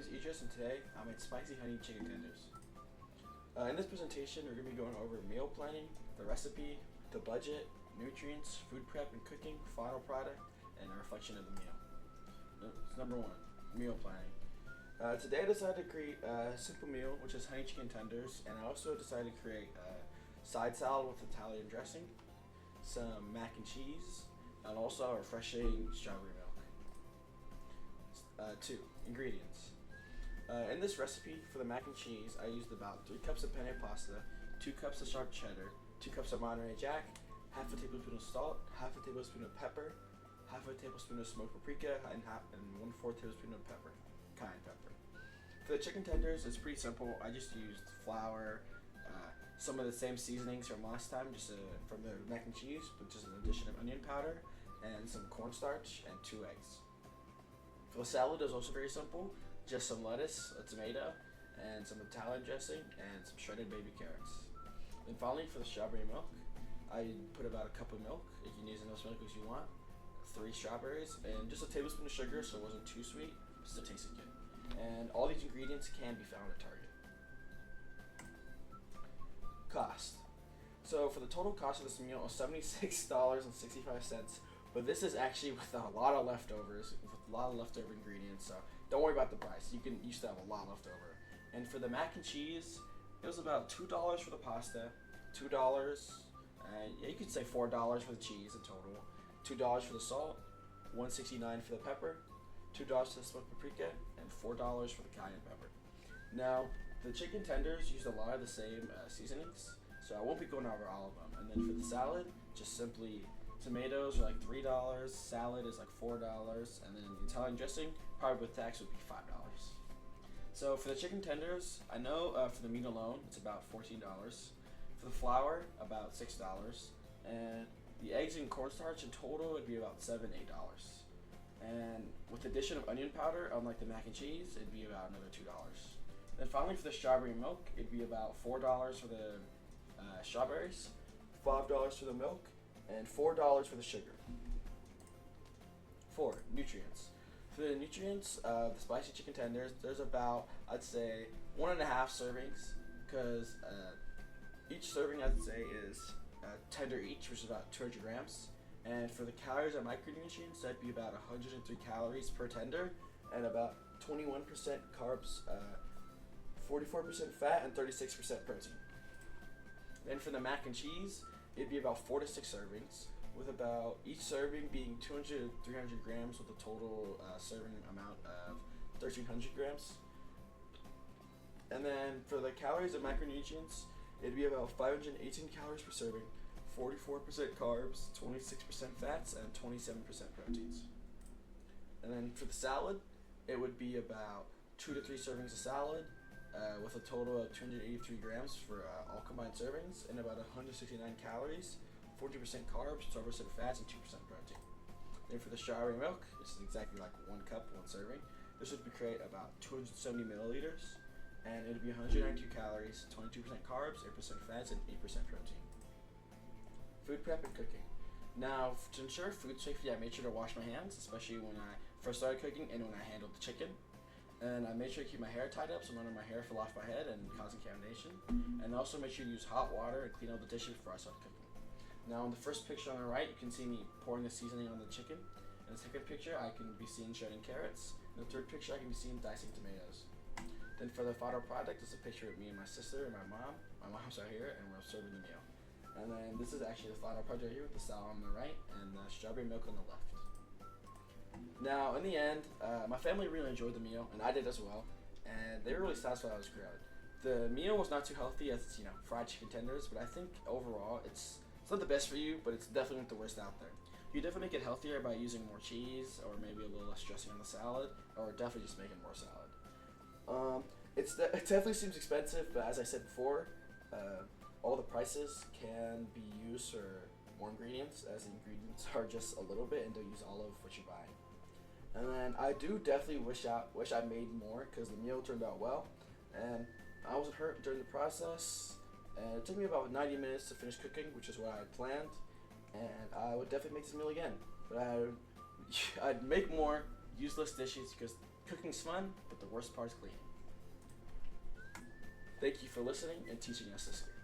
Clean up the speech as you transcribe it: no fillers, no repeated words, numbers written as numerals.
is Idris, and today I made spicy honey chicken tenders. In this presentation, we're going to be going over meal planning, the recipe, the budget, nutrients, food prep and cooking, final product, and a reflection of the meal. Number one, meal planning. Today I decided to create a simple meal, which is honey chicken tenders, and I also decided to create a side salad with Italian dressing, some mac and cheese, and also a refreshing strawberry milk. 2. Ingredients. In this recipe for the mac and cheese, I used about 3 cups of penne pasta, 2 cups of sharp cheddar, 2 cups of Monterey Jack, half a tablespoon of salt, half a tablespoon of pepper, half a tablespoon of smoked paprika, and 1/4 tablespoon of pepper, cayenne pepper. For the chicken tenders, it's pretty simple. I just used flour, some of the same seasonings from last time, just from the mac and cheese, but just an addition of onion powder, and some cornstarch, and 2 eggs. For the salad, it was also very simple. Just some lettuce, a tomato, and some Italian dressing, and some shredded baby carrots. Then finally, for the strawberry milk, I put about a cup of milk. You can use as much milk as you want. 3 strawberries, and just a tablespoon of sugar, so it wasn't too sweet, but still tasted good. And all these ingredients can be found at Target. Cost. So for the total cost of this meal was $76.65, but this is actually with a lot of leftovers, with a lot of leftover ingredients, so don't worry about the price. You still have a lot left over. And for the mac and cheese, it was about $2 for the pasta, $2, and you could say $4 for the cheese in total, $2 for the salt, $1.69 for the pepper, $2 for the smoked paprika, and $4 for the cayenne pepper. Now, the chicken tenders used a lot of the same seasonings, so I won't be going over all of them. And then for the salad, just simply tomatoes are like $3, salad is like $4, and then the Italian dressing, probably with tax, would be $5. So for the chicken tenders, I know for the meat alone, it's about $14. For the flour, about $6, and the eggs and cornstarch in total would be about $7, $8. And with the addition of onion powder, unlike the mac and cheese, it'd be about another $2. Then finally for the strawberry milk, it'd be about $4 for the strawberries, $5 for the milk, and $4 for the sugar. 4. Nutrients. For the nutrients of the spicy chicken tenders, there's about, I'd say, 1.5 servings, because each serving, I'd say, is tender each, which is about 200 grams. And for the calories and micronutrients, that'd be about 103 calories per tender, and about 21% carbs, 44% fat, and 36% protein. Then for the mac and cheese, it'd be about 4 to 6 servings, with about each serving being 200 to 300 grams, with a total serving amount of 1,300 grams. And then for the calories and macronutrients, it'd be about 518 calories per serving, 44% carbs, 26% fats, and 27% proteins. And then for the salad, it would be about 2 to 3 servings of salad, with a total of 283 grams for all combined servings, and about 169 calories, 40% carbs, 12% fats, and 2% protein. Then for the strawberry milk, this is exactly like 1 cup, 1 serving. This would create about 270 milliliters, and it would be 192 calories, 22% carbs, 8% fats, and 8% protein. Food prep and cooking. Now, to ensure food safety, I made sure to wash my hands, especially when I first started cooking and when I handled the chicken. And I made sure to keep my hair tied up so none of my hair fell off my head and causing contamination. And also make sure to use hot water and clean all the dishes before I start cooking. Now, in the first picture on the right, you can see me pouring the seasoning on the chicken. In the second picture, I can be seen shredding carrots. In the third picture, I can be seen dicing tomatoes. Then for the final product, is a picture of me and my sister and my mom. My mom's right here, and we're serving the meal. And then this is actually the final project here with the salad on the right and the strawberry milk on the left. Now, in the end, my family really enjoyed the meal, and I did as well, and they were really satisfied I was grilled. The meal was not too healthy as it's, fried chicken tenders, but I think overall it's not the best for you, but it's definitely not the worst out there. You definitely make it healthier by using more cheese, or maybe a little less dressing on the salad, or definitely just making more salad. It definitely seems expensive, but as I said before, all the prices can be used for more ingredients, as the ingredients are just a little bit and don't use all of what you're buying. And then I do definitely wish I made more, because the meal turned out well, and I wasn't hurt during the process, and it took me about 90 minutes to finish cooking, which is what I had planned, and I would definitely make this meal again, but I'd make more useless dishes, because Cooking's fun, but the worst part is cleaning. Thank you for listening and teaching us this year.